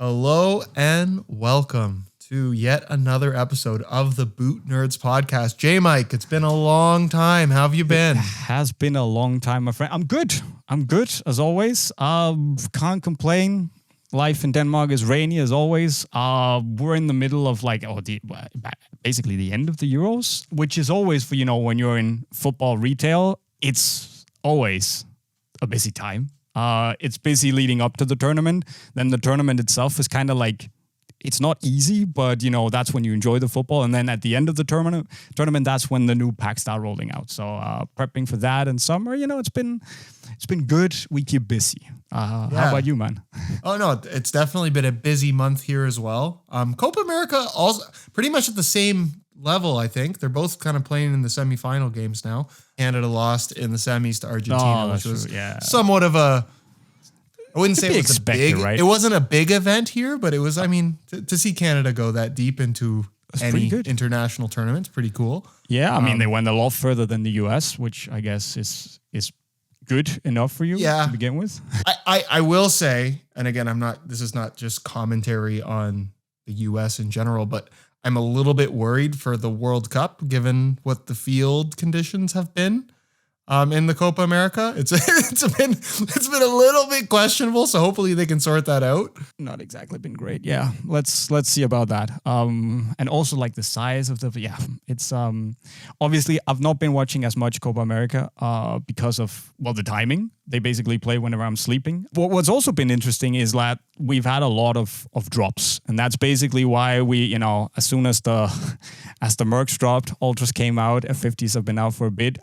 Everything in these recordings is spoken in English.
Hello and welcome to yet another episode of the Boot Nerds podcast. JayMike, it's been a long time. How have you been? It has been a long time, my friend. I'm good as always. Can't complain. Life in Denmark is rainy as always. We're in the middle of basically the end of the Euros, which is always for, when you're in football retail, it's always a busy time. It's busy leading up to the tournament. Then the tournament itself is kind of like, it's not easy, but that's when you enjoy the football. And then at the end of the tournament, that's when the new packs start rolling out. So prepping for that in summer, it's been good. We keep busy. How about you, man? Oh no, it's definitely been a busy month here as well. Copa America also pretty much at the same level, I think. They're both kind of playing in the semifinal games now. Canada lost in the semis to Argentina, which was somewhat of a, I wouldn't say it was a big, right? It wasn't a big event here, but it was, to see Canada go that deep into any international tournament, pretty cool. Yeah, they went a lot further than the US, which I guess is good enough for you to begin with. I will say, and again, this is not just commentary on the US in general, but I'm a little bit worried for the World Cup, given what the field conditions have been in the Copa America. It's been a little bit questionable, so hopefully they can sort that out. Not exactly been great. Yeah, let's see about that. And also like the size of it's obviously I've not been watching as much Copa America because of the timing. They basically play whenever I'm sleeping. What's also been interesting is that we've had a lot of drops, and that's basically why we, as soon as the Mercs dropped, Ultras came out, F50s have been out for a bit.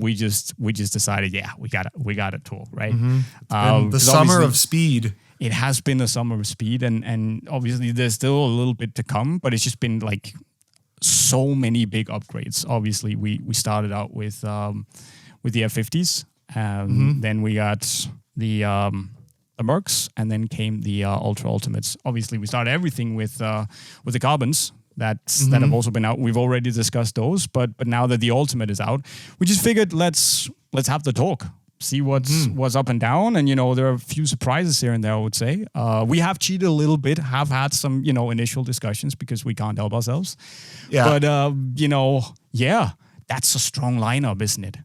We just decided, we got to talk, right? Mm-hmm. The summer of speed. It has been a summer of speed, and obviously there's still a little bit to come, but it's just been like so many big upgrades. Obviously, we started out with the F50s. Then we got the Mercs, and then came the Ultra Ultimates. Obviously, we started everything with the Carbons that have also been out. We've already discussed those, but now that the Ultimate is out, we just figured let's have the talk, see what's up and down, and there are a few surprises here and there. I would say we have cheated a little bit, have had some initial discussions because we can't help ourselves. Yeah, but that's a strong lineup, isn't it?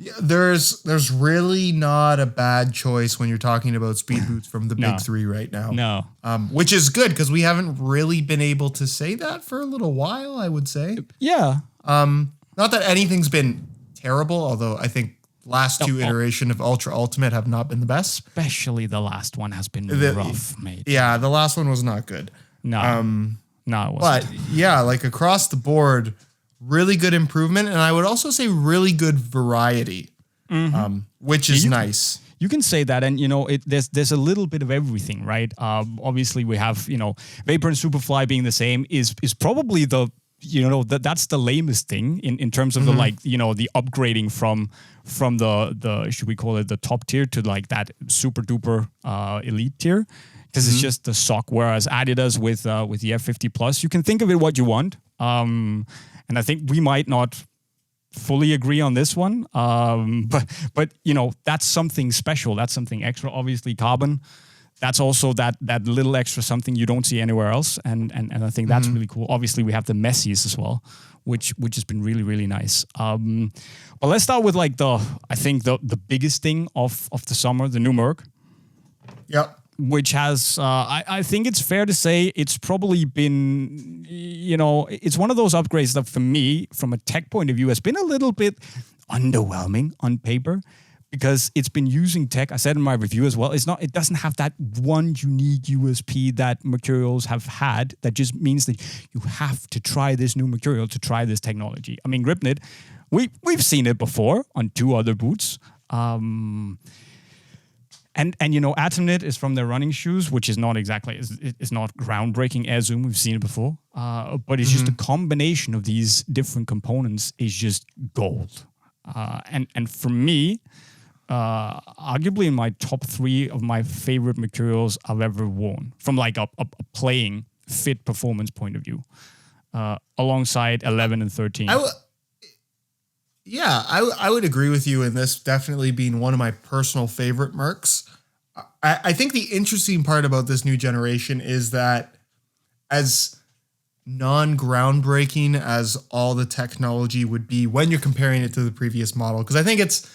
Yeah, there's really not a bad choice when you're talking about speed boots from the big three right now. No. Which is good because we haven't really been able to say that for a little while, I would say. Yeah. Not that anything's been terrible, although I think last two iteration of Ultra Ultimate have not been the best. Especially the last one has been rough, mate. Yeah, the last one was not good. No. No, it wasn't. But yeah, like across the board, really good improvement, and I would also say really good variety, which is nice. You can say that, and there's a little bit of everything, right? Obviously, we have Vapor and Superfly being the same is probably the that's the lamest thing in terms of the the upgrading from the should we call it the top tier to like that super duper elite tier, because it's just the sock. Whereas Adidas with the F50 Plus, you can think of it what you want. And I think we might not fully agree on this one, but that's something special. That's something extra. Obviously, Carbon, that's also that little extra something you don't see anywhere else, and I think that's really cool. Obviously, we have the Messies as well, which has been really really nice. But let's start with the biggest thing of the summer, the new Merc. Yep. Which has, I think it's fair to say, it's probably been, it's one of those upgrades that for me, from a tech point of view, has been a little bit underwhelming on paper, because it's been using tech. I said in my review as well, it doesn't have that one unique USP that Mercurials have had. That just means that you have to try this new Mercurial to try this technology. I mean, Gripknit, we've seen it before on two other boots. And Atomknit is from their running shoes, which is not exactly, it's not groundbreaking Air Zoom. We've seen it before. But it's just a combination of these different components is just gold. And for me, arguably in my top 3 of my favorite Mercurials I've ever worn, from like a playing fit performance point of view, alongside 11 and 13. I would agree with you in this definitely being one of my personal favorite Mercs. I think the interesting part about this new generation is that as non-groundbreaking as all the technology would be when you're comparing it to the previous model, because I think it's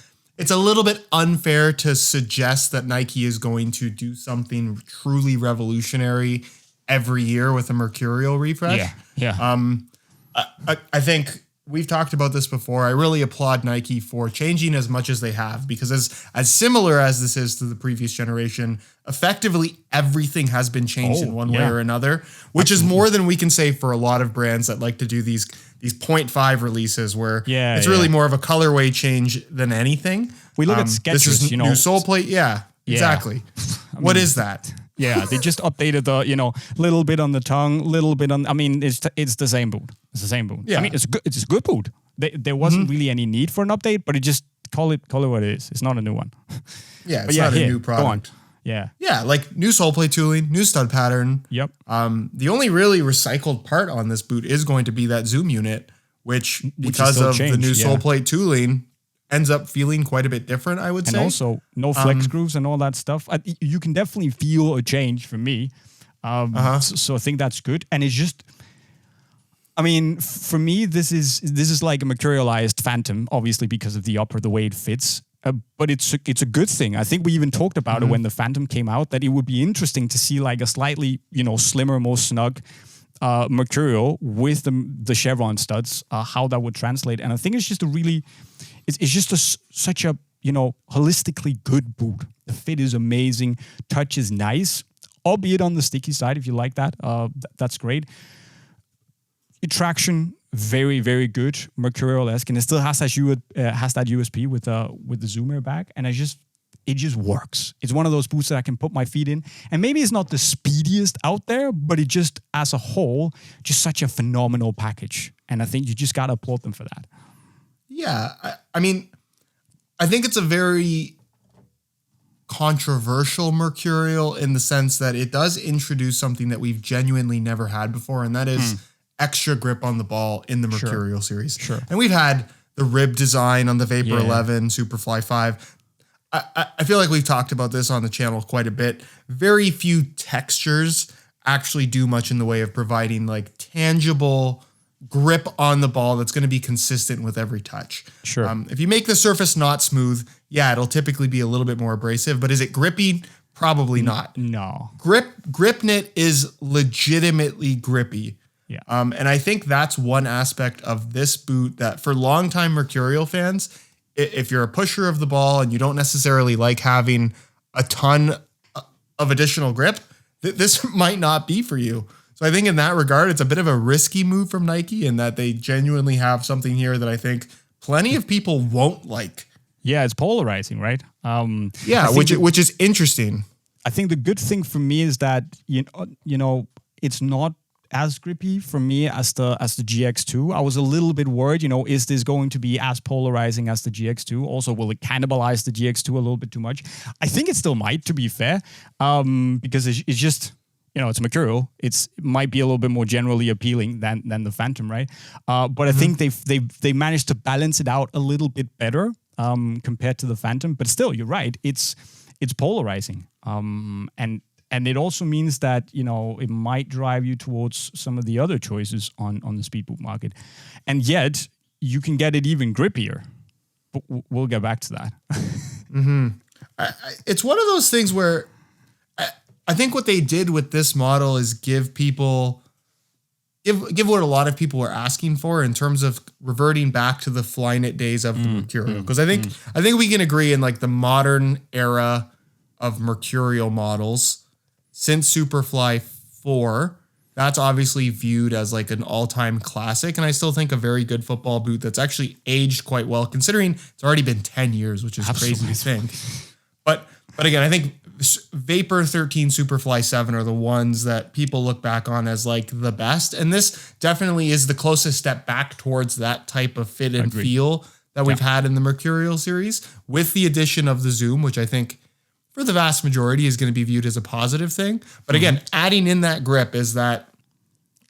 a little bit unfair to suggest that Nike is going to do something truly revolutionary every year with a Mercurial refresh. Yeah. I think we've talked about this before. I really applaud Nike for changing as much as they have, because as similar as this is to the previous generation, effectively everything has been changed in one way or another, which is more than we can say for a lot of brands that like to do these 0.5 releases where it's really more of a colorway change than anything. We look at Skechers, this is new sole plate. Yeah, exactly. What is that? Yeah, they just updated the, little bit on the tongue, little bit on. I mean, it's the same boot. It's the same boot. Yeah. I mean, it's a good boot. There wasn't really any need for an update, but it just call it what it is. It's not a new one. Yeah, it's not a new product. Go on. Yeah. Yeah, like new sole plate tooling, new stud pattern. Yep. The only really recycled part on this boot is going to be that zoom unit, which because of the new sole plate tooling, ends up feeling quite a bit different, I would say. And also, no flex grooves and all that stuff. You can definitely feel a change for me. So I think that's good. And it's just, I mean, for me, this is like a Mercurialized Phantom, obviously because of the upper, the way it fits. But it's a good thing. I think we even talked about it when the Phantom came out, that it would be interesting to see like a slightly, slimmer, more snug Mercurial with the chevron studs, how that would translate. And I think it's just such a holistically good boot. The fit is amazing, touch is nice, albeit on the sticky side. If you like that, that's great. Traction, very very good, Mercurial-esque, and it still has that USP with the zoomer back, and it just works. It's one of those boots that I can put my feet in, and maybe it's not the speediest out there, but it just as a whole, just such a phenomenal package, and I think you just gotta applaud them for that. Yeah, I mean, I think it's a very controversial Mercurial in the sense that it does introduce something that we've genuinely never had before, and that is extra grip on the ball in the Mercurial series. Sure. And we've had the rib design on the Vapor 11, Superfly 5. I feel like we've talked about this on the channel quite a bit. Very few textures actually do much in the way of providing like tangible grip on the ball that's going to be consistent with every touch. Sure. If you make the surface not smooth, it'll typically be a little bit more abrasive, but is it grippy? Probably not. No. Grip knit is legitimately grippy. Yeah. And I think that's one aspect of this boot that for longtime Mercurial fans, if you're a pusher of the ball and you don't necessarily like having a ton of additional grip, this might not be for you. So I think in that regard, it's a bit of a risky move from Nike in that they genuinely have something here that I think plenty of people won't like. Yeah, it's polarizing, right? Which is interesting. I think the good thing for me is that it's not as grippy for me as the GX2. I was a little bit worried, is this going to be as polarizing as the GX2? Also, will it cannibalize the GX2 a little bit too much? I think it still might, to be fair, because it's just, it's Mercurial. It might be a little bit more generally appealing than the Phantom, right? But I think they managed to balance it out a little bit better compared to the Phantom. But still, you're right. It's polarizing, and it also means that it might drive you towards some of the other choices on the speed boot market, and yet you can get it even grippier. But we'll get back to that. It's one of those things where I think what they did with this model is give what a lot of people were asking for in terms of reverting back to the Flyknit days of the Mercurial. Because I think we can agree in like the modern era of Mercurial models since Superfly 4, that's obviously viewed as like an all-time classic. And I still think a very good football boot that's actually aged quite well, considering it's already been 10 years, which is crazy to think. But again, I think Vapor 13, Superfly 7 are the ones that people look back on as like the best. And this definitely is the closest step back towards that type of fit and feel that we've had in the Mercurial series, with the addition of the Zoom, which I think for the vast majority is going to be viewed as a positive thing. But again, adding in that grip is that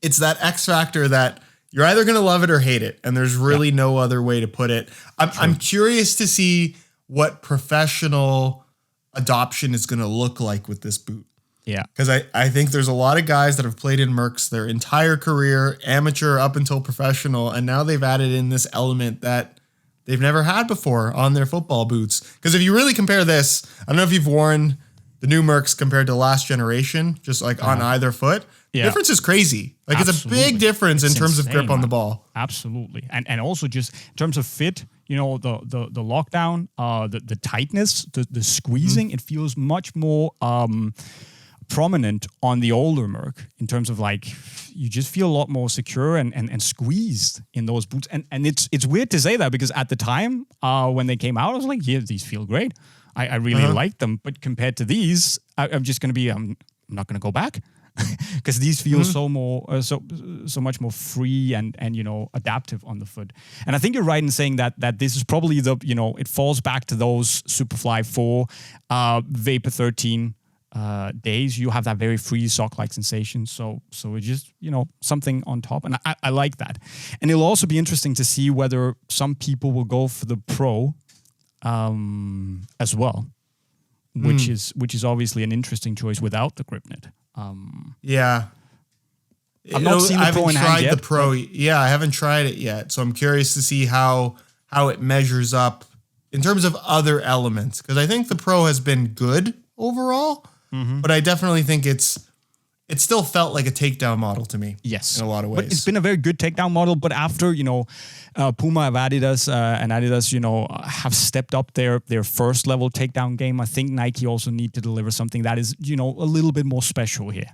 it's that X factor that you're either going to love it or hate it. And there's really no other way to put it. I'm curious to see what professional adoption is going to look like with this boot. Yeah. Because I think there's a lot of guys that have played in Mercs their entire career, amateur up until professional, and now they've added in this element that they've never had before on their football boots. Because if you really compare this, I don't know if you've worn the new Mercs compared to last generation, just like on either foot. The difference is crazy. Like Absolutely. It's a big difference in terms of grip on the ball. Absolutely. And also just in terms of fit, you know, the lockdown, the tightness, the squeezing, it feels much more prominent on the older Merc in terms of like you just feel a lot more secure and squeezed in those boots. And it's weird to say that because at the time when they came out, I was like, yeah, these feel great. I really like them. But compared to these, I'm just going to be, I'm not going to go back because these feel so much more free and you know, adaptive on the foot. And I think you're right in saying that this is probably the, you know, it falls back to those Superfly 4, Vapor 13 days. You have that very free sock-like sensation. So it's just, you know, something on top. And I like that. And it'll also be interesting to see whether some people will go for the Pro as well, which is obviously an interesting choice without the grip knit. Yeah. I've not seen the Pro in hand yet. The Pro. Yeah, I haven't tried it yet. So I'm curious to see how it measures up in terms of other elements. Because I think the Pro has been good overall, but I definitely think it still felt like a takedown model to me. Yes. In a lot of ways. But it's been a very good takedown model. But after, you know, PUMA of Adidas and Adidas, you know, have stepped up their first level takedown game, I think Nike also need to deliver something that is, you know, a little bit more special here.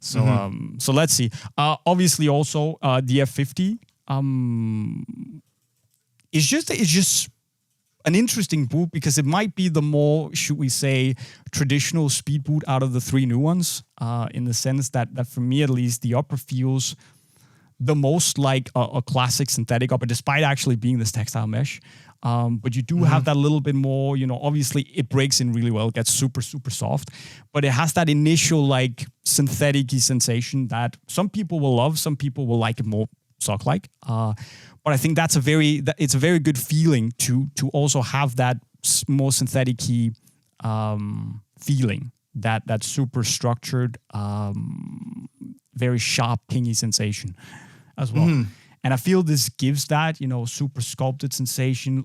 So so let's see. Obviously also the F50 is just an interesting boot because it might be the more, should we say, traditional speed boot out of the three new ones, in the sense that for me at least, the upper feels the most like a classic synthetic upper, despite actually being this textile mesh. But you do have that little bit more, you know, obviously it breaks in really well, it gets super, super soft, but it has that initial like synthetic-y sensation that some people will love, some people will like it more sock-like. But I think it's a very good feeling to also have that more synthetic-y feeling, that super structured, very sharp, pingy sensation as well. And I feel this gives that, you know, super sculpted sensation,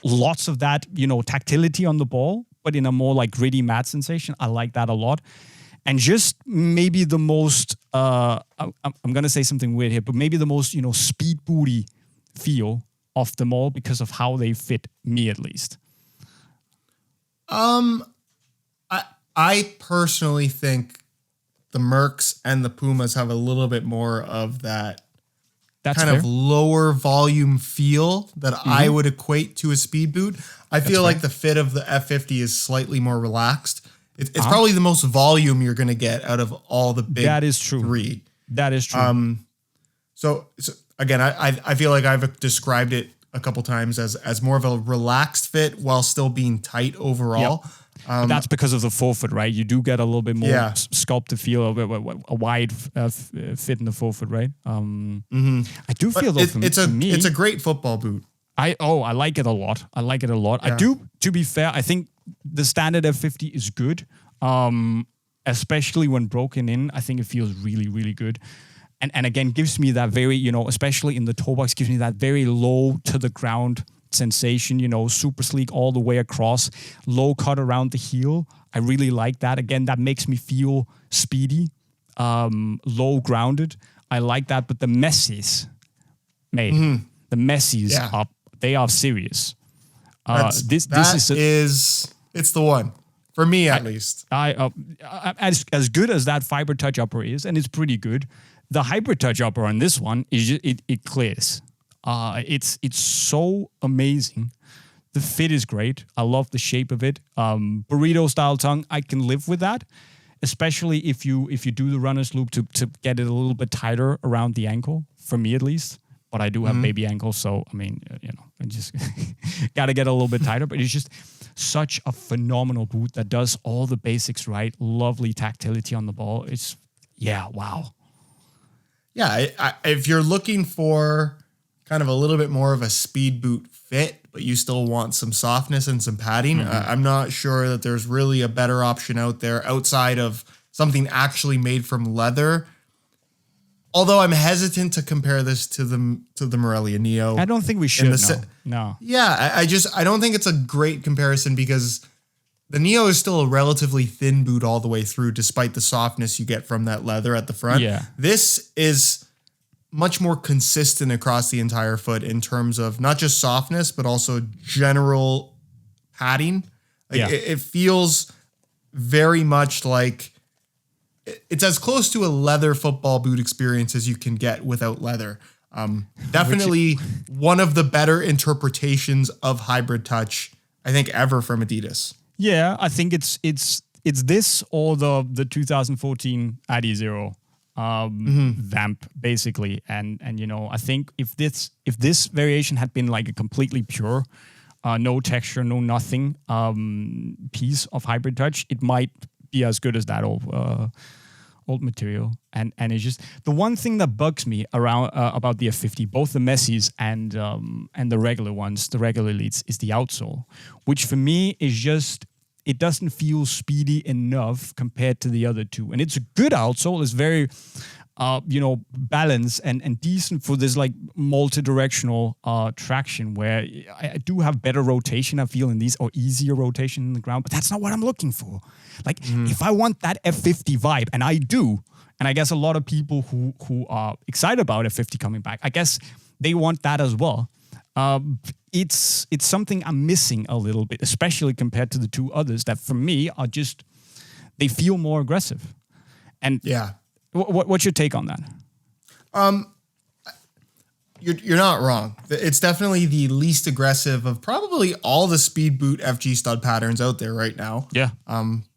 lots of that, you know, tactility on the ball, but in a more like gritty matte sensation. I like that a lot. And just maybe the most, I'm going to say something weird here, but maybe the most, you know, speed booty feel of them all because of how they fit me at least. I personally think the Mercs and the Pumas have a little bit more of that of lower volume feel that I would equate to a speed boot. I feel like the fit of the F50 is slightly more relaxed. It's probably the most volume you're going to get out of all the big three. That is true. So again, I feel like I've described it a couple times as more of a relaxed fit while still being tight overall. Yep. But that's because of the forefoot, right? You do get a little bit more sculpted feel, a wide fit in the forefoot, right? I do feel though, for me, it's a great football boot. I like it a lot. Yeah. I do. To be fair, I think the standard F50 is good, especially when broken in. I think it feels really, really good. And again, gives me that very, you know, especially in the toe box, gives me that very low to the ground sensation, you know, super sleek all the way across, low cut around the heel. I really like that. Again, that makes me feel speedy, low grounded. I like that. But the Messies, mate, the Messies they are serious. It's the one for me at least. As good as that fiber touch upper is, and it's pretty good. The hybrid touch upper on this one is just, it clears. It's so amazing. The fit is great. I love the shape of it. Burrito style tongue, I can live with that, especially if you do the runner's loop to get it a little bit tighter around the ankle, for me at least. But I do have baby ankles, so I mean, you know, I just got to get a little bit tighter. But it's just such a phenomenal boot that does all the basics right. Lovely tactility on the ball. Wow. Yeah, if you're looking for kind of a little bit more of a speed boot fit, but you still want some softness and some padding. I'm not sure that there's really a better option out there outside of something actually made from leather. Although I'm hesitant to compare this to the Mercurial Neo. I don't think we should. No. Yeah, I don't think it's a great comparison because the Neo is still a relatively thin boot all the way through, despite the softness you get from that leather at the front. Yeah. This is much more consistent across the entire foot in terms of not just softness, but also general padding. It feels very much like it's as close to a leather football boot experience as you can get without leather. Definitely one of the better interpretations of hybrid touch, I think, ever from Adidas. Yeah, I think it's this or the 2014 Adi Zero vamp basically, and I think if this variation had been like a completely pure, no texture, no nothing piece of hybrid touch, it might be as good as that old material. And it's just the one thing that bugs me around about the F50, both the Messis and the regular ones, the regular Elites, is the outsole, which for me is just, it doesn't feel speedy enough compared to the other two. And it's a good outsole. It's very, balanced and decent for this like multi-directional traction where I do have better rotation, I feel, in these, or easier rotation in the ground. But that's not what I'm looking for. Like, if I want that F50 vibe, and I do, and I guess a lot of people who are excited about F50 coming back, I guess they want that as well. It's something I'm missing a little bit, especially compared to the two others that for me are just, they feel more aggressive. And yeah, what's your take on that? You're not wrong. It's definitely the least aggressive of probably all the speed boot FG stud patterns out there right now. Yeah.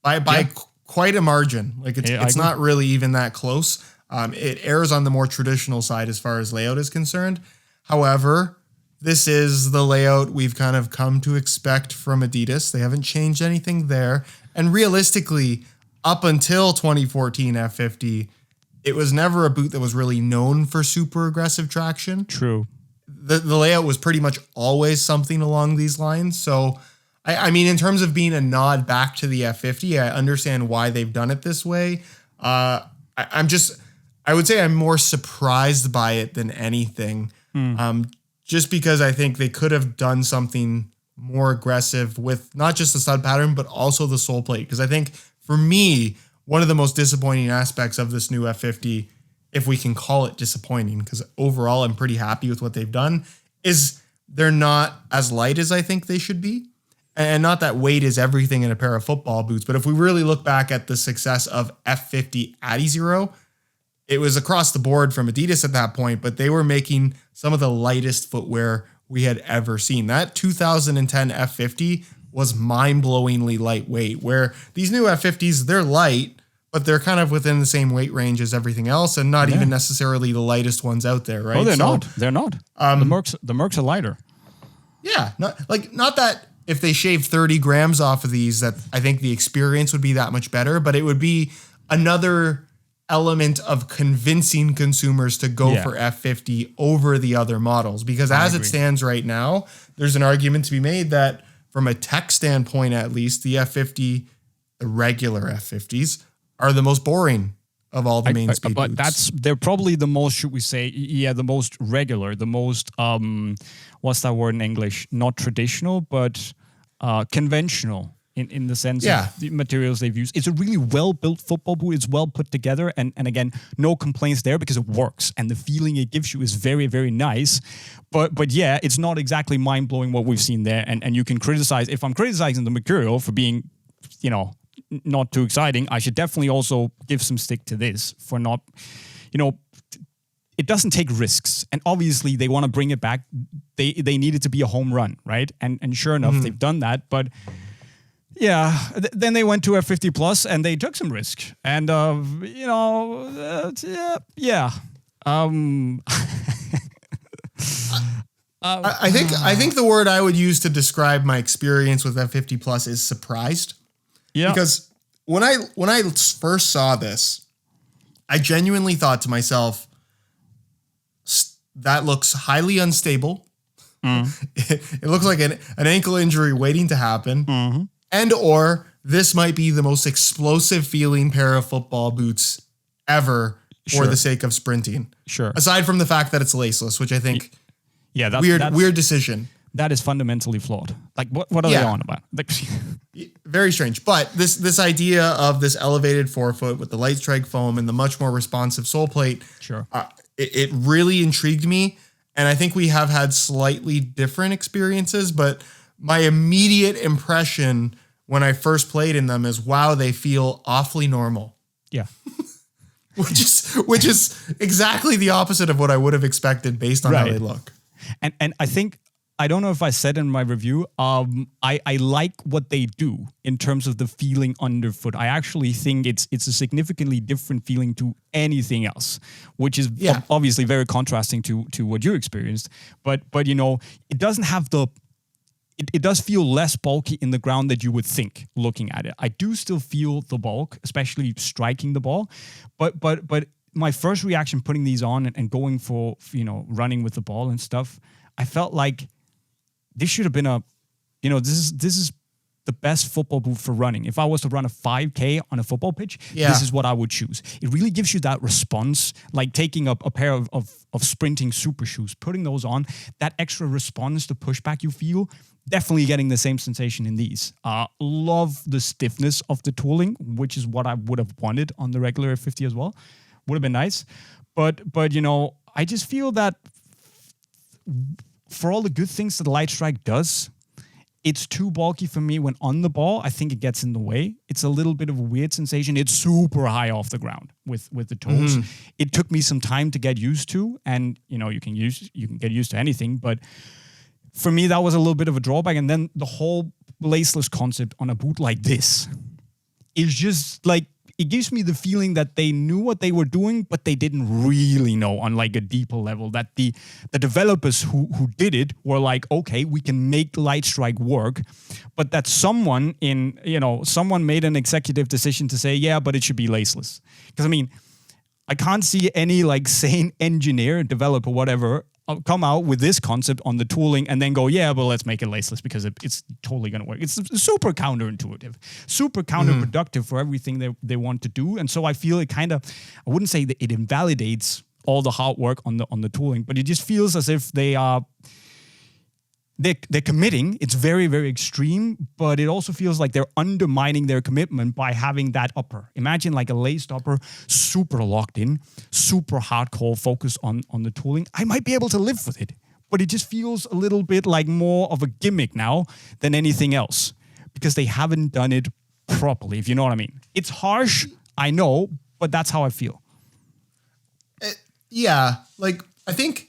By quite a margin. Like it's not really even that close. It errs on the more traditional side as far as layout is concerned. However, this is the layout we've kind of come to expect from Adidas. They haven't changed anything there. And realistically, up until 2014 F50, it was never a boot that was really known for super aggressive traction. True. The layout was pretty much always something along these lines. So, I mean, in terms of being a nod back to the F50, I understand why they've done it this way. I would say I'm more surprised by it than anything. Just because I think they could have done something more aggressive with not just the stud pattern, but also the sole plate. Because I think for me, one of the most disappointing aspects of this new F50, if we can call it disappointing, because overall I'm pretty happy with what they've done, is they're not as light as I think they should be. And not that weight is everything in a pair of football boots, but if we really look back at the success of F50 Adi Zero, it was across the board from Adidas at that point, but they were making some of the lightest footwear we had ever seen. That 2010 F50 was mind-blowingly lightweight, where these new F50s, they're light, but they're kind of within the same weight range as everything else, and not even necessarily the lightest ones out there, right? Oh, they're not. They're not. The Mercs are lighter. Yeah, not that if they shaved 30 grams off of these, that I think the experience would be that much better, but it would be another element of convincing consumers to go for F50 over the other models. Because as it stands right now, there's an argument to be made that from a tech standpoint, at least, the F50, the regular F50s, are the most boring of all the main speed but boots. They're probably the most, should we say, the most regular, the most, what's that word in English? Not traditional, but conventional. In the sense of the materials they've used. It's a really well-built football boot. It's well put together. And again, no complaints there because it works. And the feeling it gives you is very, very nice. But yeah, it's not exactly mind-blowing what we've seen there. And you can criticize, if I'm criticizing the Mercurial for being, not too exciting, I should definitely also give some stick to this for not, it doesn't take risks. And obviously they want to bring it back. They need it to be a home run, right? And sure enough, they've done that. But yeah, then they went to F50 Plus and they took some risk. And, I think the word I would use to describe my experience with F50 Plus is surprised. Yeah. Because when I first saw this, I genuinely thought to myself, that looks highly unstable. It looks like an ankle injury waiting to happen. And or this might be the most explosive feeling pair of football boots ever for the sake of sprinting. Sure. Aside from the fact that it's laceless, which I think that's weird decision. That is fundamentally flawed. Like what are they on about? Like, very strange. But this idea of this elevated forefoot with the light strike foam and the much more responsive sole plate, it really intrigued me. And I think we have had slightly different experiences, but my immediate impression when I first played in them is, wow, they feel awfully normal. Yeah. which is exactly the opposite of what I would have expected based on how they look. And I think, I don't know if I said in my review, I like what they do in terms of the feeling underfoot. I actually think it's a significantly different feeling to anything else, which is obviously very contrasting to what you experienced. But you know, it doesn't have it does feel less bulky in the ground that you would think looking at it. I do still feel the bulk, especially striking the ball, but my first reaction putting these on and going for, you know, running with the ball and stuff, I felt like this should have been this is the best football boot for running. If I was to run a 5K on a football pitch, this is what I would choose. It really gives you that response, like taking a pair of sprinting super shoes, putting those on, that extra response, the pushback you feel, definitely getting the same sensation in these. Love the stiffness of the tooling, which is what I would have wanted on the regular F50 as well. Would have been nice. But you know, I just feel that for all the good things that the light strike does, it's too bulky for me when on the ball. I think it gets in the way. It's a little bit of a weird sensation. It's super high off the ground with the toes. It took me some time to get used to, and you know, you can get used to anything, but for me that was a little bit of a drawback. And then the whole laceless concept on a boot like this is just like, it gives me the feeling that they knew what they were doing, but they didn't really know on like a deeper level. That the developers who did it were like, okay, we can make light strike work, but that someone made an executive decision to say, yeah, but it should be laceless. Because I mean, I can't see any like sane engineer, developer, whatever, come out with this concept on the tooling and then go, yeah, well, let's make it laceless because it's totally going to work. It's super counterintuitive, super counterproductive for everything they want to do. And so I feel it kind of, I wouldn't say that it invalidates all the hard work on the tooling, but it just feels as if they're committing. It's very, very extreme, but it also feels like they're undermining their commitment by having that upper. Imagine like a laced upper, super locked in, super hardcore focus on the tooling. I might be able to live with it, but it just feels a little bit like more of a gimmick now than anything else because they haven't done it properly, if you know what I mean. It's harsh, I know, but that's how I feel. Like I think,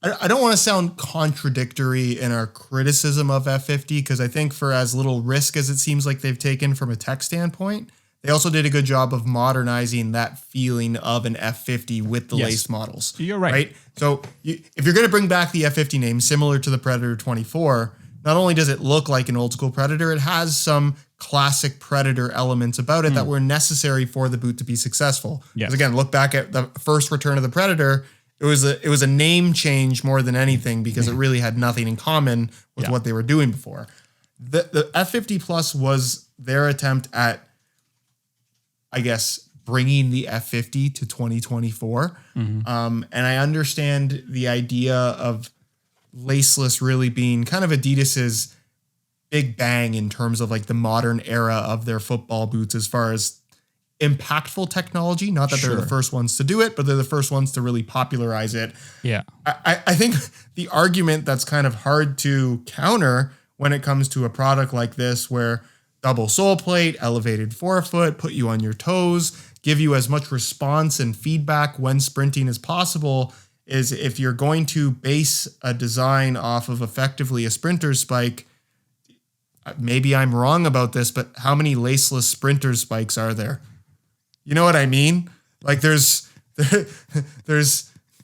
I don't want to sound contradictory in our criticism of F50 because I think for as little risk as it seems like they've taken from a tech standpoint, they also did a good job of modernizing that feeling of an F50 with the laced models. You're right. So if you're going to bring back the F50 name similar to the Predator 24, not only does it look like an old school Predator, it has some classic Predator elements about it that were necessary for the boot to be successful. Because again, look back at the first return of the Predator. It was a name change more than anything because it really had nothing in common with what they were doing before. The F50 Plus was their attempt at, I guess, bringing the F50 to 2024. And I understand the idea of laceless really being kind of Adidas's big bang in terms of like the modern era of their football boots as far as impactful technology. Not that they're the first ones to do it, but they're the first ones to really popularize it. Yeah. I think the argument that's kind of hard to counter when it comes to a product like this, where double sole plate, elevated forefoot, put you on your toes, give you as much response and feedback when sprinting as possible, is if you're going to base a design off of effectively a sprinter's spike, maybe I'm wrong about this, but how many laceless sprinter spikes are there? You know what I mean? Like there's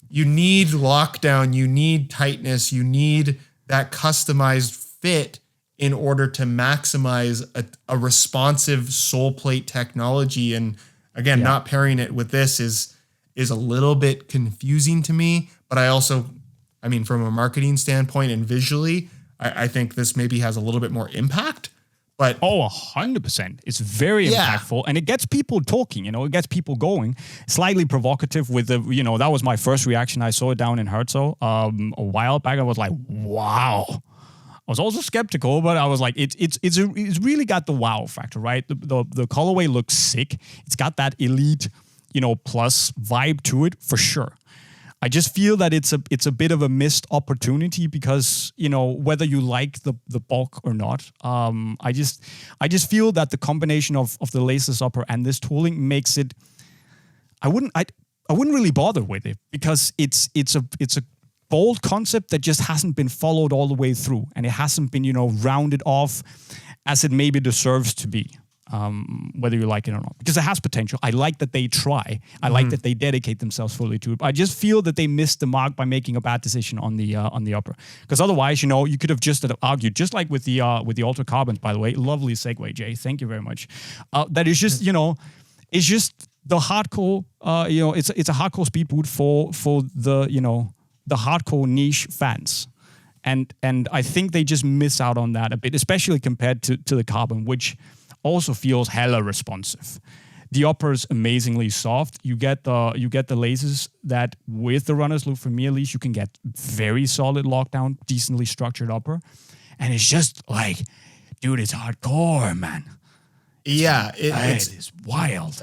you need lockdown, you need tightness, you need that customized fit in order to maximize a responsive sole plate technology. And again, not pairing it with this is, is a little bit confusing to me. But I mean, from a marketing standpoint and visually, I think this maybe has a little bit more impact. But 100%. It's very impactful, and it gets people talking, it gets people going. Slightly provocative with that was my first reaction. I saw it down in Herzog a while back. I was like, wow. I was also skeptical, but I was like, it's really got the wow factor, right? The colorway looks sick. It's got that elite, plus vibe to it for sure. I just feel that it's a bit of a missed opportunity because, whether you like the bulk or not, I just feel that the combination of the laceless upper and this tooling makes it, I wouldn't really bother with it because it's a bold concept that just hasn't been followed all the way through, and it hasn't been, rounded off as it maybe deserves to be. Whether you like it or not, because it has potential. I like that they try. I like that they dedicate themselves fully to it. But I just feel that they missed the mark by making a bad decision on the upper. Because otherwise, you could have just argued, just like with the Ultra Carbons. By the way, lovely segue, Jay. Thank you very much. That is just it's just the hardcore. It's a hardcore speed boot for the hardcore niche fans. And I think they just miss out on that a bit, especially compared to the Carbon, which also feels hella responsive. The upper is amazingly soft. You get the laces that with the runner's loop, for me at least, you can get very solid lockdown, decently structured upper. And it's just like, dude, it's hardcore, man. Yeah. It is wild.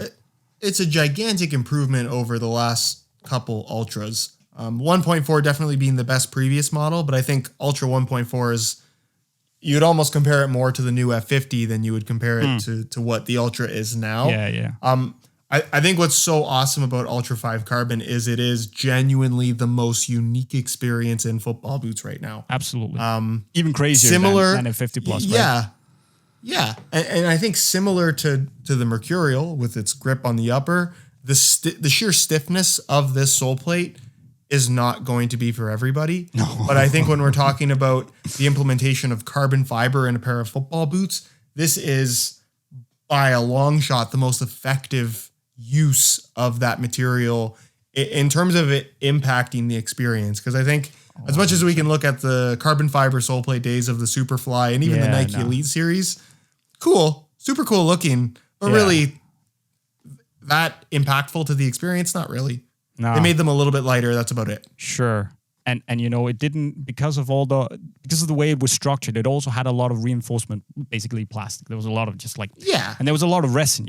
It's a gigantic improvement over the last couple Ultras. 1.4 definitely being the best previous model, but I think Ultra 1.4 is, you'd almost compare it more to the new F50 than you would compare it to what the Ultra is now. Yeah. I think what's so awesome about Ultra 5 Carbon is it is genuinely the most unique experience in football boots right now. Absolutely. Even crazier than F50 Plus, yeah. right? Yeah. And I think similar to the Mercurial with its grip on the upper, the sheer stiffness of this sole plate is not going to be for everybody. No. But I think when we're talking about the implementation of carbon fiber in a pair of football boots, this is by a long shot the most effective use of that material in terms of it impacting the experience. Because I think as much as we can look at the carbon fiber sole plate days of the Superfly and even the Nike Elite series, cool, super cool looking, but really that impactful to the experience, not really. No. They made them a little bit lighter. That's about it. Sure. And it didn't, because of the way it was structured, it also had a lot of reinforcement, basically plastic. There was a lot of just like, and there was a lot of resin,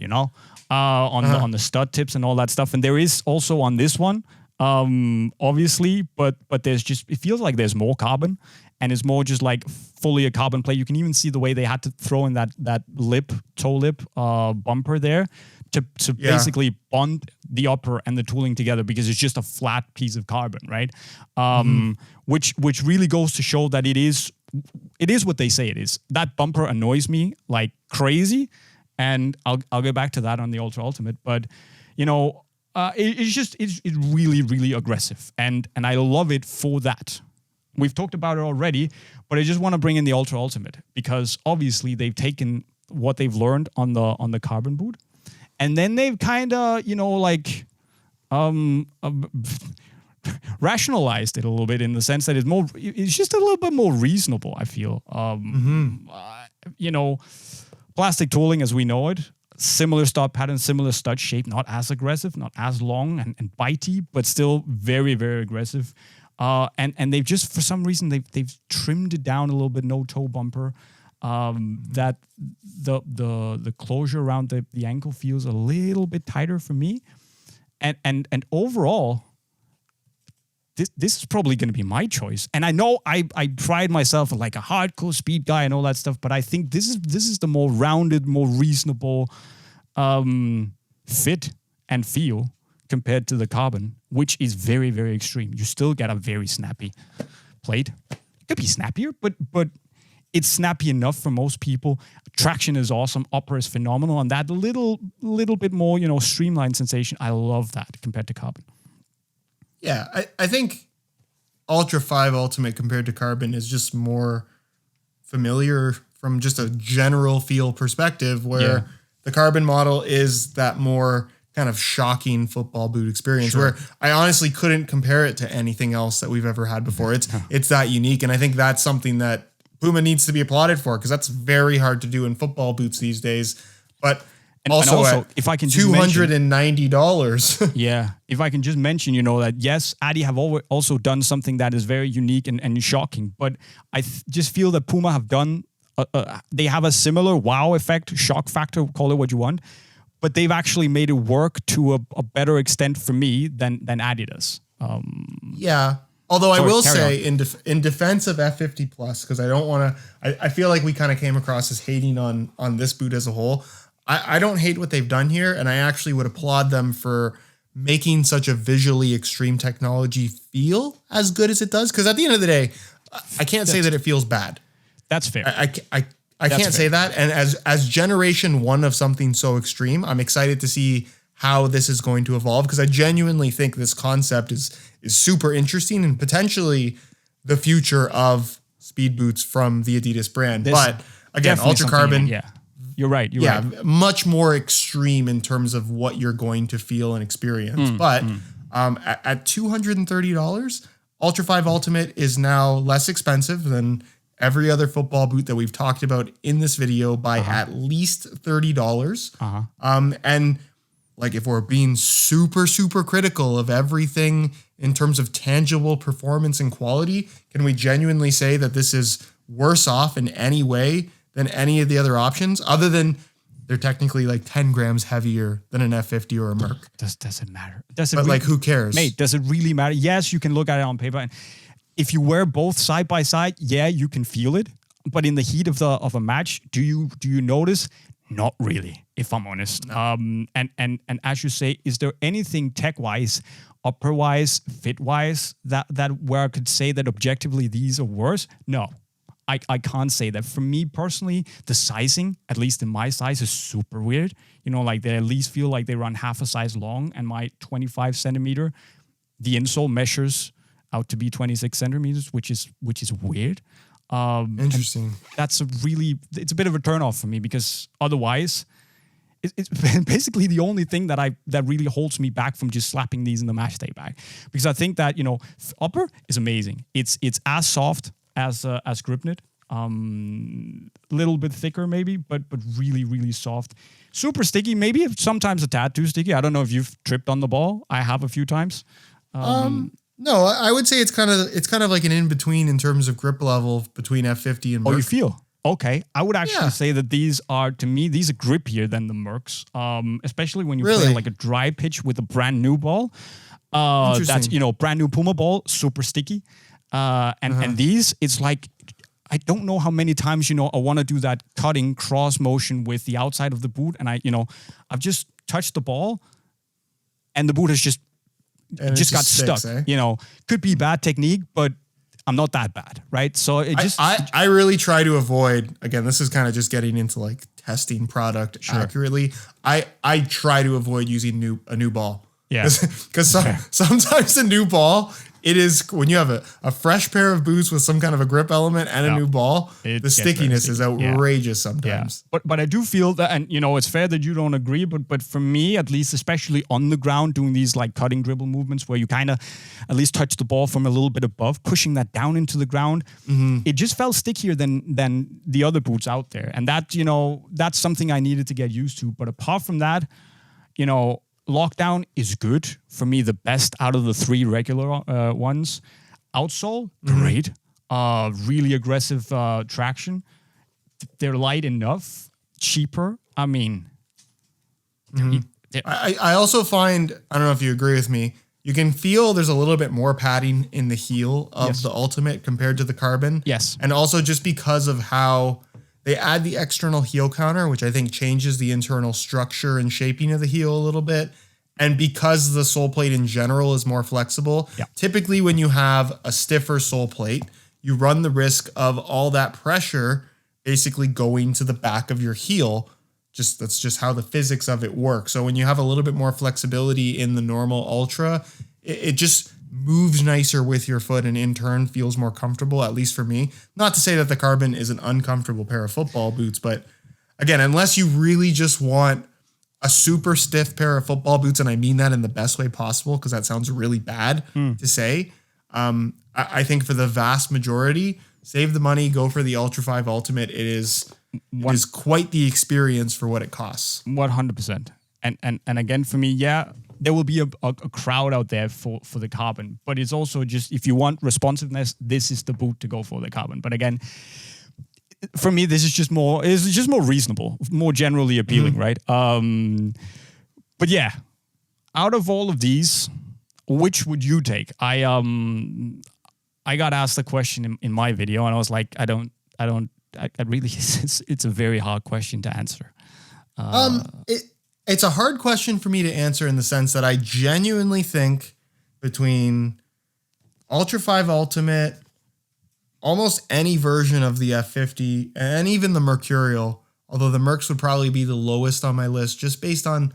on the stud tips and all that stuff. And there is also on this one, obviously, but there's just, it feels like there's more carbon, and it's more just like fully a carbon plate. You can even see the way they had to throw in that toe lip bumper there to basically bond the upper and the tooling together, because it's just a flat piece of carbon, right? Which really goes to show that it is what they say it is. That bumper annoys me like crazy, and I'll get back to that on the Ultra Ultimate. But it's really, really aggressive, and I love it for that. We've talked about it already, but I just want to bring in the Ultra Ultimate because obviously they've taken what they've learned on the carbon boot, and then they've kind of, rationalized it a little bit in the sense that it's just a little bit more reasonable, I feel. Plastic tooling as we know it, similar stud pattern, similar stud shape, not as aggressive, not as long and bitey, but still very, very aggressive. And they've just, for some reason, they've trimmed it down a little bit, no toe bumper. That the closure around the ankle feels a little bit tighter for me, and overall, this is probably going to be my choice. And I know I pride myself like a hardcore speed guy and all that stuff, but I think this is the more rounded, more reasonable fit and feel compared to the carbon, which is very, very extreme. You still get a very snappy plate. It could be snappier, but it's snappy enough for most people. Traction is awesome. Upper is phenomenal. And that little bit more, streamlined sensation, I love that compared to carbon. Yeah, I think Ultra 5 Ultimate compared to carbon is just more familiar from just a general feel perspective, where the carbon model is that more kind of shocking football boot experience where I honestly couldn't compare it to anything else that we've ever had before. It's that unique. And I think that's something that PUMA needs to be applauded for, because that's very hard to do in football boots these days. But also, if I can just $290. Yeah. If I can just mention, that yes, Adi have also done something that is very unique and shocking, but I just feel that PUMA have done, they have a similar wow effect, shock factor, call it what you want, but they've actually made it work to a better extent for me than Adidas. Yeah. Although I will say in defense of F50 Plus, because I don't want to, I feel like we kind of came across as hating on this boot as a whole. I don't hate what they've done here, and I actually would applaud them for making such a visually extreme technology feel as good as it does. Because at the end of the day, I can't say that it feels bad. That's fair. I can't say that. And as generation one of something so extreme, I'm excited to see how this is going to evolve, because I genuinely think this concept is super interesting and potentially the future of speed boots from the Adidas brand. But again, Ultra Carbon. Yeah. You're right. You're right. Much more extreme in terms of what you're going to feel and experience. But at $230, Ultra 5 Ultimate is now less expensive than every other football boot that we've talked about in this video by at least $30. And like, if we're being super, super critical of everything in terms of tangible performance and quality, can we genuinely say that this is worse off in any way than any of the other options, other than they're technically like 10 grams heavier than an F50 or a Merc? Doesn't matter. But who cares? Mate, does it really matter? Yes, you can look at it on paper, and if you wear both side by side, yeah, you can feel it. But in the heat of a match, do you notice? Not really, if I'm honest. No. And as you say, is there anything tech-wise, upper-wise, fit-wise that where I could say that objectively these are worse? No. I can't say that. For me personally, the sizing, at least in my size, is super weird. Like they at least feel like they run half a size long, and my 25 centimeter, the insole measures out to be 26 centimeters, which is weird. Interesting. It's a bit of a turnoff for me, because otherwise, it's basically the only thing that really holds me back from just slapping these in the match day bag. Because I think that upper is amazing. It's as soft as Gripknit, little bit thicker maybe, but really, really soft. Super sticky, maybe sometimes a tad too sticky. I don't know if you've tripped on the ball. I have a few times. No, I would say it's kind of like an in between in terms of grip level between F50 and Merc. Oh, you feel? Okay. I would actually say that these are grippier than the Mercs, especially when you play like a dry pitch with a brand new ball. That's brand new PUMA ball, super sticky. And these, it's like, I don't know how many times, I want to do that cutting cross motion with the outside of the boot. And I've just touched the ball and the boot has just got stuck, could be bad technique, but I'm not that bad. Right. So I really try to avoid, again, this is kind of just getting into like testing product accurately. I try to avoid using a new ball. Yeah. Because sometimes a new ball, it is when you have a fresh pair of boots with some kind of a grip element and a new ball, the stickiness is outrageous sometimes. Yeah. But I do feel that, and it's fair that you don't agree, but for me, at least, especially on the ground, doing these like cutting dribble movements where you kind of at least touch the ball from a little bit above, pushing that down into the ground, it just felt stickier than the other boots out there. And that, that's something I needed to get used to. But apart from that, Lockdown is good. For me, the best out of the three regular ones. Outsole, great. Really aggressive traction. They're light enough. Cheaper. I mean... I also find, I don't know if you agree with me, you can feel there's a little bit more padding in the heel of the Ultimate compared to the Carbon. Yes. And also just because of how... they add the external heel counter, which I think changes the internal structure and shaping of the heel a little bit. And because the sole plate in general is more flexible, typically when you have a stiffer sole plate, you run the risk of all that pressure basically going to the back of your heel. That's just how the physics of it works. So when you have a little bit more flexibility in the normal Ultra, it just moves nicer with your foot and in turn feels more comfortable, at least for me. Not to say that the Carbon is an uncomfortable pair of football boots, but again, unless you really just want a super stiff pair of football boots, and I mean that in the best way possible because that sounds really bad to say. I think for the vast majority, save the money, go for the Ultra 5 Ultimate. It is quite the experience for what it costs. 100%. And again, for me, there will be a crowd out there for the carbon, but it's also just, if you want responsiveness, this is the boot to go for, the carbon. But again, for me, this is just more reasonable, more generally appealing, right? But yeah, out of all of these, which would you take? I got asked the question in my video, and I was like, I really, it's a very hard question to answer. It's a hard question for me to answer in the sense that I genuinely think between Ultra 5 Ultimate, almost any version of the F50, and even the Mercurial, although the Mercs would probably be the lowest on my list, just based on,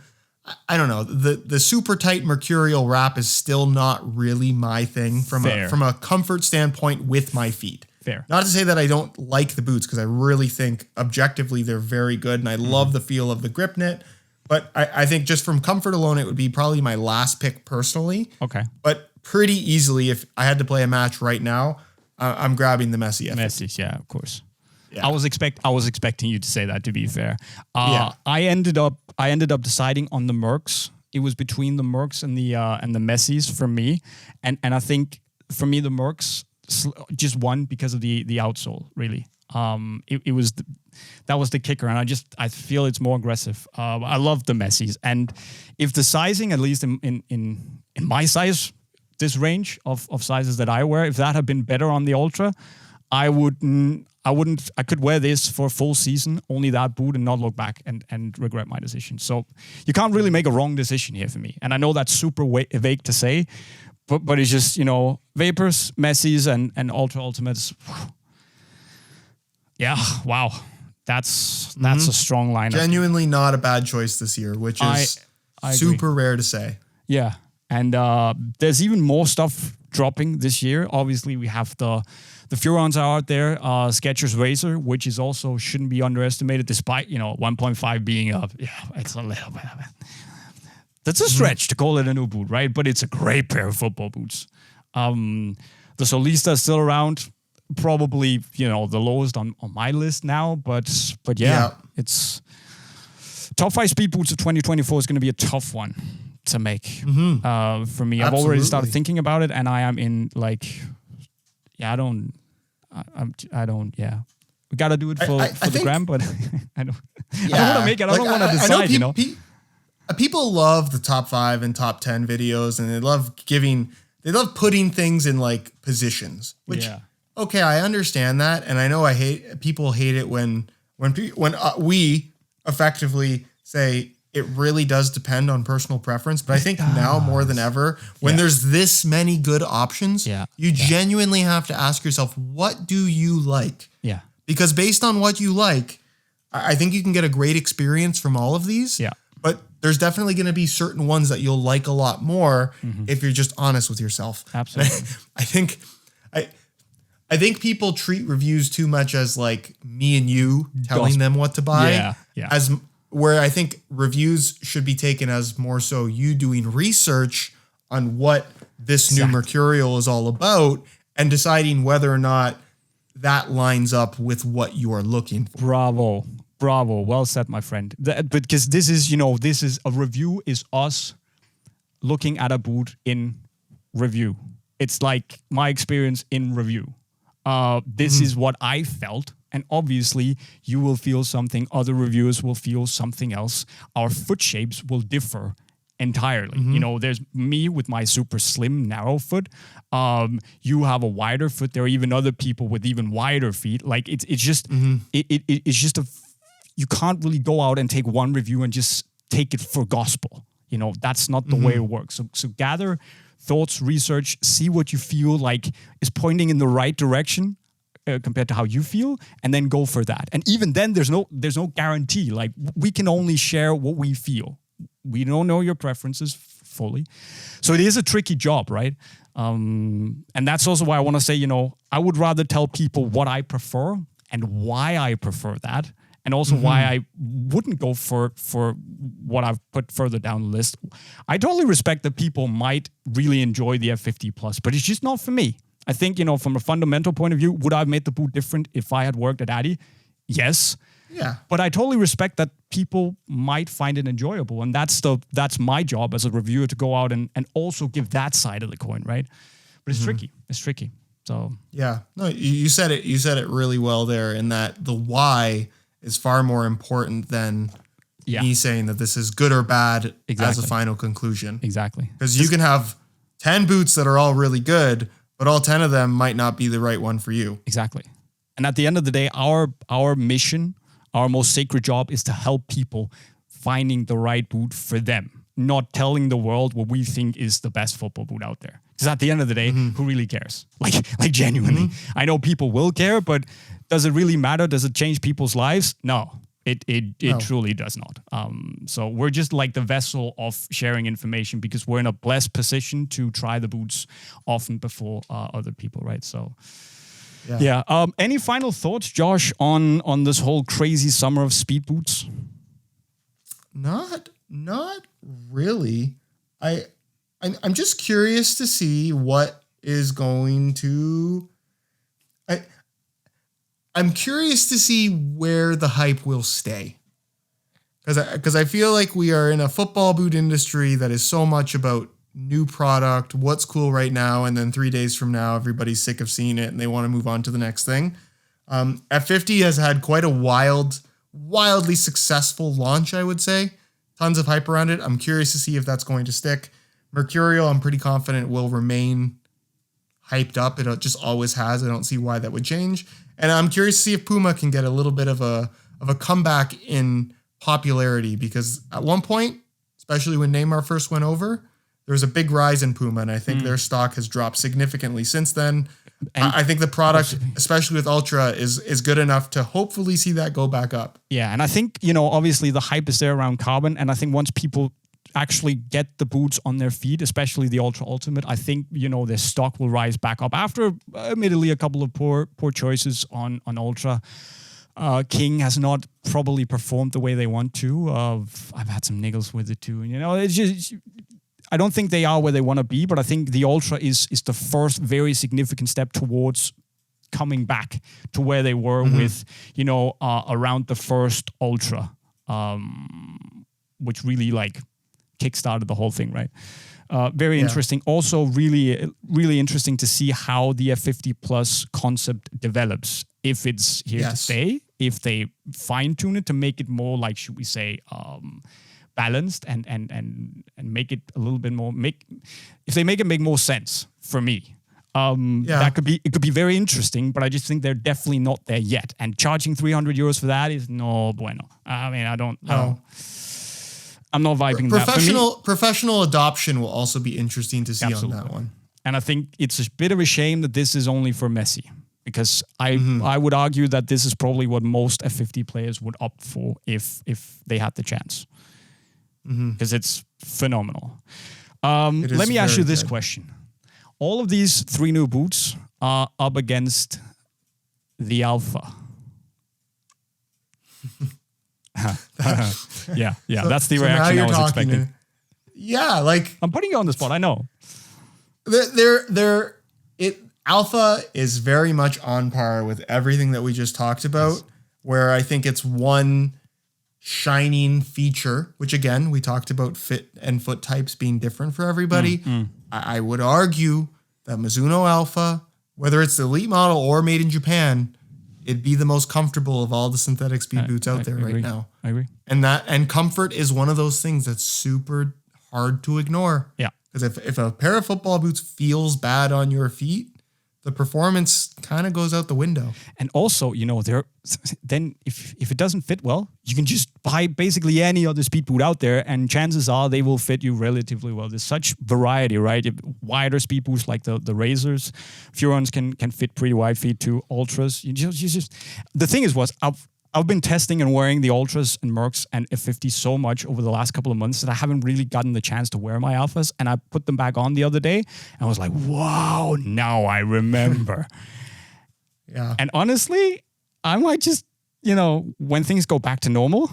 I don't know, the super tight Mercurial wrap is still not really my thing from a comfort standpoint with my feet. Fair. Not to say that I don't like the boots, because I really think objectively they're very good, and I love the feel of the grip knit. But I think just from comfort alone, it would be probably my last pick personally. Okay. But pretty easily, if I had to play a match right now, I'm grabbing the Messi F50. Messi, yeah, of course. Yeah. I was expecting you to say that, to be fair. Yeah. I ended up deciding on the Mercs. It was between the Mercs and the Messis for me, and I think for me the Mercs just won because of the outsole, really. That was the kicker, and I feel it's more aggressive. I love the Messis, and if the sizing, at least in my size, this range of sizes that I wear, if that had been better on the Ultra, I could wear this for a full season, only that boot, and not look back and regret my decision. So you can't really make a wrong decision here for me, and I know that's super vague to say, but it's just, Vapors, Messis, and Ultra Ultimates. Yeah, wow. That's a strong lineup. Genuinely not a bad choice this year, which is super rare to say. Yeah, and there's even more stuff dropping this year. Obviously, we have the Furons are out there, Skechers Razor, which is also shouldn't be underestimated, despite 1.5 being it's a little bit of it. That's a stretch to call it a new boot, right? But it's a great pair of football boots. The Solista is still around. Probably, the lowest on my list now, but yeah, it's top 5 speed boots of 2024 is going to be a tough one to make for me. Absolutely. I've already started thinking about it, and I am in I don't. We got to do it for the gram, but I don't. Yeah. I don't want to make it. I don't want to decide. People love the top 5 and top 10 videos, and they love putting things in like positions, which. Yeah. Okay, I understand that, and I know people hate it when we effectively say it really does depend on personal preference. But I think now more than ever, when there's this many good options, you genuinely have to ask yourself, what do you like? Yeah. Because based on what you like, I think you can get a great experience from all of these. Yeah. But there's definitely going to be certain ones that you'll like a lot more if you're just honest with yourself. Absolutely. I think people treat reviews too much as like me and you telling them what to buy. As where I think reviews should be taken as more so you doing research on what this new Mercurial is all about and deciding whether or not that lines up with what you are looking for. Bravo. Well said, my friend. Because this is a review is us looking at a boot in review. It's like my experience in review. This is what I felt, and obviously you will feel something, other reviewers will feel something else. Our foot shapes will differ entirely. There's me with my super slim, narrow foot. You have a wider foot. There are even other people with even wider feet. Like it's just you can't really go out and take one review and just take it for gospel. That's not the way it works. So gather thoughts, research, see what you feel like is pointing in the right direction compared to how you feel, and then go for that. And even then, there's no guarantee. Like, we can only share what we feel. We don't know your preferences fully. So it is a tricky job, right? And that's also why I want to say, I would rather tell people what I prefer and why I prefer that, and also why I wouldn't go for what I've put further down the list. I totally respect that people might really enjoy the F50 Plus, but it's just not for me. I think, from a fundamental point of view, would I have made the boot different if I had worked at Adi? Yes. Yeah. But I totally respect that people might find it enjoyable. And that's my job as a reviewer, to go out and also give that side of the coin, right? But it's tricky. It's tricky. So yeah. No, you said it. You said it really well there, in that the why is far more important than me saying that this is good or bad as a final conclusion. Exactly. Because you can have 10 boots that are all really good, but all 10 of them might not be the right one for you. Exactly. And at the end of the day, our mission, our most sacred job, is to help people finding the right boot for them, not telling the world what we think is the best football boot out there. Because at the end of the day, who really cares? Like genuinely. I know people will care, but does it really matter? Does it change people's lives? No. It truly does not. So we're just like the vessel of sharing information, because we're in a blessed position to try the boots often before other people, right? So, yeah. Any final thoughts, Josh, on this whole crazy summer of speed boots? Not really. I'm just curious to see what is going to. I'm curious to see where the hype will stay. Because I feel like we are in a football boot industry that is so much about new product, what's cool right now, and then 3 days from now, everybody's sick of seeing it and they want to move on to the next thing. F50 has had quite a wildly successful launch, I would say. Tons of hype around it. I'm curious to see if that's going to stick. Mercurial, I'm pretty confident, will remain hyped up. It just always has. I don't see why that would change. And I'm curious to see if PUMA can get a little bit of a comeback in popularity, because at one point, especially when Neymar first went over, there was a big rise in PUMA, and I think their stock has dropped significantly since then. I think the product, especially with Ultra, is good enough to hopefully see that go back up. Yeah, and I think, obviously the hype is there around carbon, and I think once people actually get the boots on their feet, especially the Ultra Ultimate, I think, their stock will rise back up after, admittedly, a couple of poor choices on Ultra. King has not probably performed the way they want to. I've had some niggles with it too. It's just, I don't think they are where they want to be, but I think the Ultra is the first very significant step towards coming back to where they were with, around the first Ultra, which really kickstarted the whole thing, right? Very interesting. Also, really, really interesting to see how the F50 Plus concept develops. If it's here to stay, if they fine tune it to make it more should we say, balanced and make it a little bit more if they make it make more sense for me. It could be very interesting, but I just think they're definitely not there yet. And charging €300 for that is no bueno. I mean, I'm not vibing that. Professional adoption will also be interesting to see on that one. And I think it's a bit of a shame that this is only for Messi, because I would argue that this is probably what most F50 players would opt for if they had the chance, because it's phenomenal. Let me ask you this question. All of these 3 new boots are up against the Alpha. Yeah, that's the reaction I was expecting. I'm putting you on the spot. I know. Alpha is very much on par with everything that we just talked about, where I think it's one shining feature, which again, we talked about fit and foot types being different for everybody. I would argue that Mizuno Alpha, whether it's the elite model or made in Japan, it'd be the most comfortable of all the synthetic speed boots out there right now. I agree. And comfort is one of those things that's super hard to ignore. Yeah. Because if a pair of football boots feels bad on your feet, the performance kind of goes out the window. And also, then if it doesn't fit well, you can just buy basically any other speed boot out there, and chances are they will fit you relatively well. There's such variety, right? Wider speed boots like the Razors, Furons can fit pretty wide feet too. Ultras, you just the thing is, I've been testing and wearing the Ultras and Mercs and F50 so much over the last couple of months that I haven't really gotten the chance to wear my Alphas. And I put them back on the other day and I was like, wow, now I remember. Yeah. And honestly, I might just, when things go back to normal,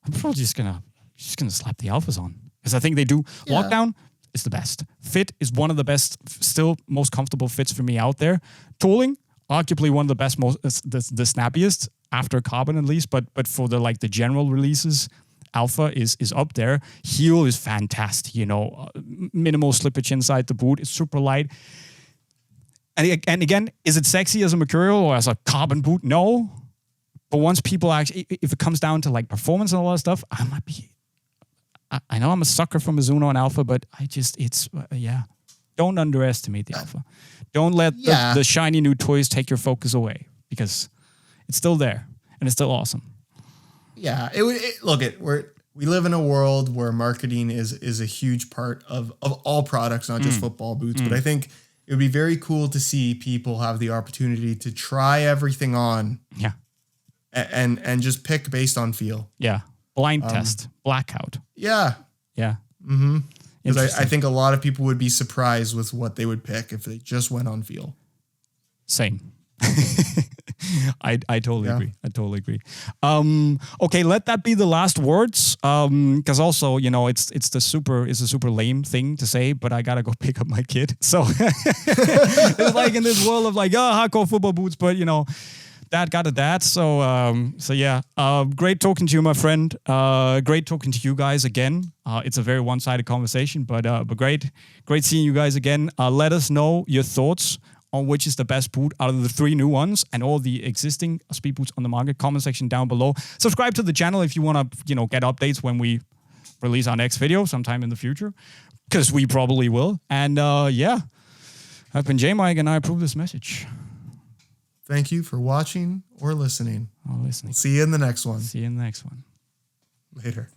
I'm probably just gonna slap the Alphas on, because I think they do. Yeah. Lockdown is the best. Fit is one of the best, still most comfortable fits for me out there. Tooling, arguably one of the best, the snappiest after Carbon at least. But for the general releases, Alpha is up there. Heel is fantastic. Minimal slippage inside the boot. It's super light. And again, is it sexy as a Mercurial or as a Carbon boot? No. But once people actually, if it comes down to like performance and all that stuff, I might be. I know I'm a sucker for Mizuno and Alpha, but don't underestimate the Alpha. Don't let the shiny new toys take your focus away, because it's still there and it's still awesome. Yeah, we live in a world where marketing is a huge part of all products, not just football boots. But I think it would be very cool to see people have the opportunity to try everything on. Yeah. And just pick based on feel. Yeah. Blind test. Blackout. Yeah. Yeah. Mm-hmm. Because I think a lot of people would be surprised with what they would pick if they just went on feel. Same. I totally agree. I totally agree. Okay, let that be the last words. Because also, it's a super lame thing to say, but I gotta go pick up my kid. So it's like in this world of hardcore football boots, but dad got a dad. So yeah. Great talking to you, my friend. Great talking to you guys again. It's a very one-sided conversation, but great seeing you guys again. Let us know your thoughts on which is the best boot out of the 3 new ones and all the existing speed boots on the market. Comment section down below. Subscribe to the channel if you want to, get updates when we release our next video sometime in the future, because we probably will. And yeah, I've been JayMike, and I approve this message. Thank you for watching or listening. We'll see you in the next one. See you in the next one. Later.